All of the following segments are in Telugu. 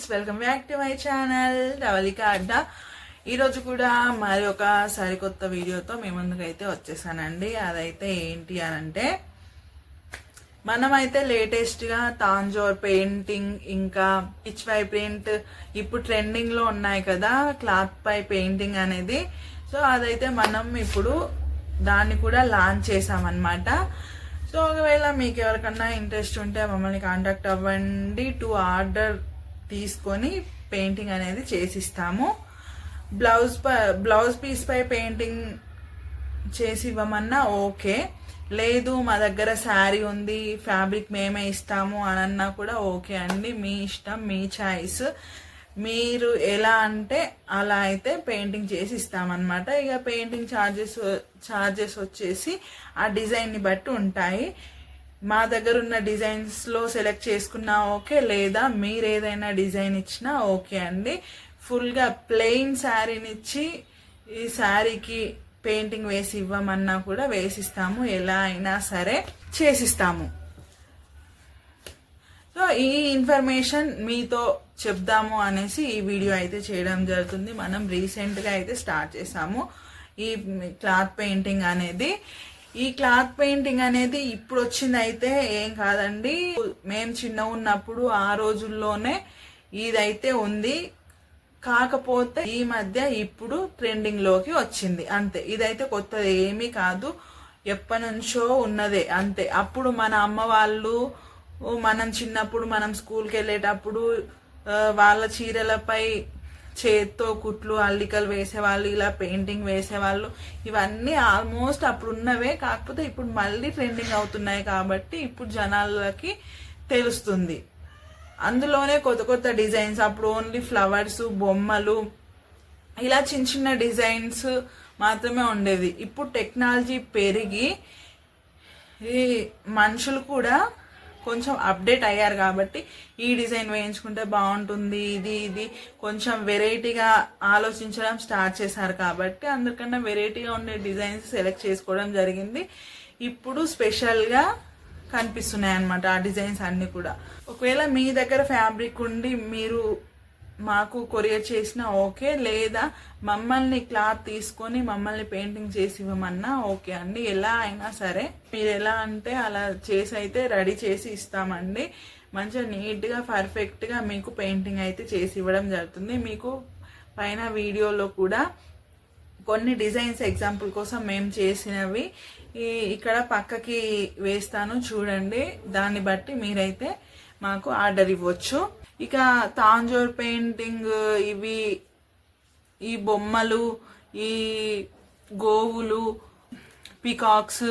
Friends, welcome back to my channel Dhavalika అడ్డా. ఈరోజు కూడా మరి ఒక సరికొత్త వీడియోతో మీ ముందుకైతే వచ్చేసానండి. అదైతే ఏంటి అని అంటే, మనమైతే లేటెస్ట్గా తాంజోర్ పెయింటింగ్, ఇంకా పిచ్ పై ప్రింట్ ఇప్పుడు ట్రెండింగ్లో ఉన్నాయి కదా క్లాత్ పై పెయింటింగ్ అనేది. సో అదైతే మనం ఇప్పుడు దాన్ని కూడా లాంచ్ చేసామన్నమాట. సో ఒకవేళ మీకు ఎవరికన్నా ఇంట్రెస్ట్ ఉంటే మమ్మల్ని కాంటాక్ట్ అవ్వండి. ఆర్డర్ తీసుకొని పెయింటింగ్ అనేది చేసిస్తాము. బ్లౌజ్ పీస్ పై పెయింటింగ్ చేసి ఇవ్వమన్నా ఓకే, లేదు మా దగ్గర శారీ ఉంది ఫ్యాబ్రిక్ మేమే ఇస్తాము అని అన్నా కూడా ఓకే అండి. మీ ఇష్టం, మీ చాయిస్. మీరు ఎలా అంటే అలా అయితే పెయింటింగ్ చేసి ఇస్తామన్నమాట. ఇక పెయింటింగ్ ఛార్జెస్ వచ్చేసి ఆ డిజైన్ని బట్టి ఉంటాయి. మా దగ్గర ఉన్న డిజైన్స్లో సెలెక్ట్ చేసుకున్నా ఓకే, లేదా మీరు ఏదైనా డిజైన్ ఇచ్చినా ఓకే అండి. ఫుల్గా ప్లెయిన్ శారీనిచ్చి ఈ శారీకి పెయింటింగ్ వేసి ఇవ్వమన్నా కూడా వేసిస్తాము, ఎలా అయినా సరే చేసిస్తాము. సో ఈ ఇన్ఫర్మేషన్ మీతో చెప్దాము అనేసి ఈ వీడియో అయితే చేయడం జరుగుతుంది. మనం రీసెంట్గా అయితే స్టార్ట్ చేసాము ఈ క్లాత్ పెయింటింగ్ అనేది. ఈ క్లాత్ పెయింటింగ్ అనేది ఇప్పుడు వచ్చింది అయితే ఏం కాదండి. మేము చిన్న ఉన్నప్పుడు ఆ రోజుల్లోనే ఇదైతే ఉంది. కాకపోతే ఈ మధ్య ఇప్పుడు ట్రెండింగ్ లోకి వచ్చింది అంతే. ఇదైతే కొత్తది ఏమీ కాదు, ఎప్పటి నుంచో ఉన్నదే అంతే. అప్పుడు మన అమ్మ వాళ్ళు, మనం చిన్నప్పుడు మనం స్కూల్కి వెళ్ళేటప్పుడు వాళ్ళ చీరలపై చేత్తో కుట్లు అల్లికలు వేసేవాళ్ళు, ఇలా పెయింటింగ్ వేసేవాళ్ళు. ఇవన్నీ ఆల్మోస్ట్ అప్పుడు ఉన్నవే, కాకపోతే ఇప్పుడు మళ్ళీ ట్రెండింగ్ అవుతున్నాయి కాబట్టి ఇప్పుడు జనాలకి తెలుస్తుంది. అందులోనే కొత్త కొత్త డిజైన్స్. అప్పుడు ఓన్లీ ఫ్లవర్స్, బొమ్మలు, ఇలా చిన్న చిన్న డిజైన్స్ మాత్రమే ఉండేది. ఇప్పుడు టెక్నాలజీ పెరిగి ఈ మనుషులు కూడా కొంచెం అప్డేట్ అయ్యారు కాబట్టి ఈ డిజైన్ వేయించుకుంటే బాగుంటుంది, ఇది కొంచెం వెరైటీగా ఆలోచించడం స్టార్ట్ చేశారు కాబట్టి అందరికన్నా వెరైటీగా ఉండే డిజైన్స్ సెలెక్ట్ చేసుకోవడం జరిగింది. ఇప్పుడు స్పెషల్గా కనిపిస్తున్నాయి అన్నమాట ఆ డిజైన్స్ అన్ని కూడా. ఒకవేళ మీ దగ్గర ఫ్యాబ్రిక్ ఉండి మీరు మాకు కొరియర్ చేసినా ఓకే, లేదా మమ్మల్ని క్లాత్ తీసుకొని మమ్మల్ని పెయింటింగ్ చేసి ఇవ్వమన్నా ఓకే అండి. ఎలా అయినా సరే మీరు ఎలా అంటే అలా చేసి అయితే రెడీ చేసి ఇస్తామండి. మంచిగా నీట్గా పర్ఫెక్ట్గా మీకు పెయింటింగ్ అయితే చేసి ఇవ్వడం జరుగుతుంది. మీకు పైన వీడియోలో కూడా కొన్ని డిజైన్స్ ఎగ్జాంపుల్ కోసం మేము చేసినవి ఇక్కడ పక్కకి వేస్తాను చూడండి. దాన్ని బట్టి మీరైతే మాకు ఆర్డర్ ఇవ్వచ్చు. ఇక తాంజోర్ పెయింటింగ్, ఈ బొమ్మలు, ఈ గోవులు, పికాక్స్,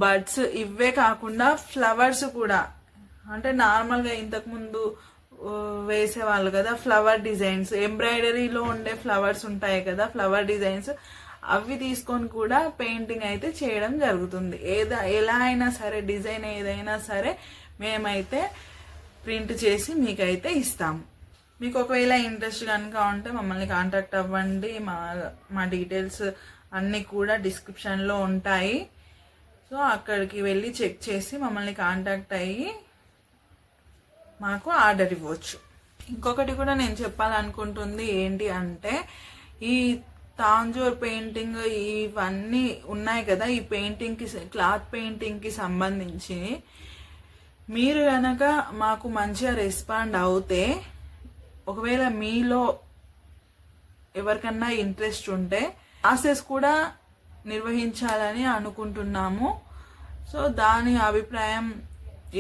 బర్డ్స్, ఇవే కాకుండా ఫ్లవర్స్ కూడా, అంటే నార్మల్గా ఇంతకుముందు వేసేవాళ్ళు కదా ఫ్లవర్ డిజైన్స్, ఎంబ్రాయిడరీలో ఉండే ఫ్లవర్స్ ఉంటాయి కదా ఫ్లవర్ డిజైన్స్, అవి తీసుకొని కూడా పెయింటింగ్ అయితే చేయడం జరుగుతుంది. ఎలా అయినా సరే డిజైన్ ఏదైనా సరే మేమైతే ప్రింట్ చేసి మీకైతే ఇస్తాము. మీకు ఒకవేళ ఇంట్రెస్ట్ కనుక ఉంటే మమ్మల్ని కాంటాక్ట్ అవ్వండి. మా డీటెయిల్స్ అన్నీ కూడా డిస్క్రిప్షన్లో ఉంటాయి. సో అక్కడికి వెళ్ళి చెక్ చేసి మమ్మల్ని కాంటాక్ట్ అయ్యి మాకు ఆర్డర్ ఇవ్వచ్చు. ఇంకొకటి కూడా నేను చెప్పాలనుకుంటుంది ఏంటి అంటే, ఈ తాంజోర్ పెయింటింగ్ ఇవన్నీ ఉన్నాయి కదా, ఈ పెయింటింగ్కి క్లాత్ పెయింటింగ్కి సంబంధించి మీరు కనుక మాకు మంచిగా రెస్పాండ్ అవుతే, ఒకవేళ మీలో ఎవరికన్నా ఇంట్రెస్ట్ ఉంటే క్లాసెస్ కూడా నిర్వహించాలని అనుకుంటున్నాము. సో దాని అభిప్రాయం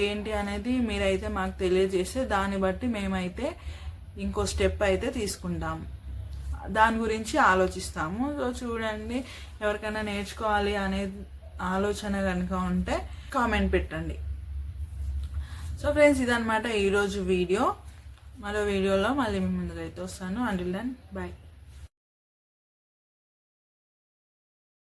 ఏంటి అనేది మీరైతే మాకు తెలియజేస్తే దాన్ని బట్టి మేమైతే ఇంకో స్టెప్ అయితే తీసుకుంటాము, దాని గురించి ఆలోచిస్తాము. సో చూడండి, ఎవరికైనా నేర్చుకోవాలి అనే ఆలోచన కనుక ఉంటే కామెంట్ పెట్టండి. సో ఫ్రెండ్స్, ఇదన్నమాట ఈరోజు వీడియో. మరో వీడియోలో మళ్ళీ మీ ముందుకైతే వస్తాను. Until then, bye.